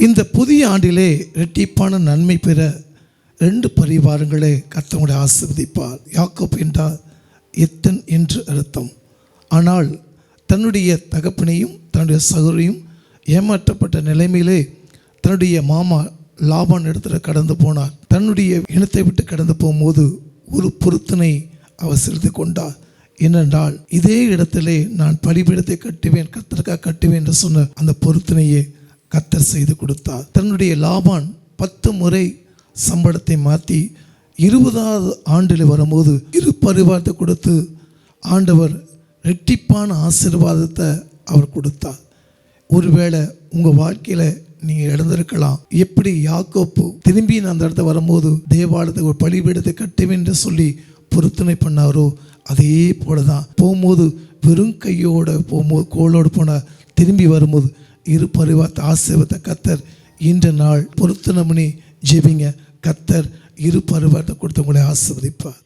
இந்த புதிய ஆண்டிலே இரட்டிப்பான நன்மை பெற 2 பரிவாரங்களை கர்த்தர் ஆசீர்வதிப்பார். யாக்கோப் என்றால் எத்தன் என்று அர்த்தம். ஆனால் தன்னுடைய தகப்பனையும் தன்னுடைய சகோதரியும் ஏமாற்றப்பட்ட நிலைமையிலே தன்னுடைய மாமா லாபான் இடத்துல கடந்து போனார். தன்னுடைய இனத்தை விட்டு கடந்து போகும்போது ஒரு பொருத்தனை அவர் செலுத்தி கொண்டார். என்னென்றால், இதே இடத்திலே நான் பலிபீடத்தை கட்டுவேன், கர்த்தருக்காக கட்டுவேன் என்று சொன்ன அந்த பொருத்தனையை கர்த்தர் செய்து கொடுத்தார். தன்னுடைய லாபான் 10 முறை சம்பளத்தை மாற்றி 20வது ஆண்டில் வரும்போது 2 பரிவாரத்தை கொடுத்து ஆண்டவர் இரட்டிப்பான ஆசீர்வாதத்தை அவர் கொடுத்தார். ஒருவேளை உங்கள் வாழ்க்கையில் நீங்கள் இழந்திருக்கலாம். எப்படி யாக்கோப்பு திரும்பி அந்த இடத்த வரும்போது தேவாலயத்தை ஒரு பலிபீடத்தை கட்டுவேன் என்று சொல்லி பொருத்தனை பண்ணாரோ, அதே போல தான் போகும்போது வெறும் கையோடு போகும்போது கோளோடு போனார். திரும்பி வரும்போது 2 பரிவாரத்தை ஆசீர்வாதத்தை கர்த்தர் இன்ற நாள் பொருத்தனை பண்ணி ஜெபிங்க. கர்த்தர் 2 பரிவாரத்தை கொடுத்து உங்களை ஆசீர்வதிப்பார்.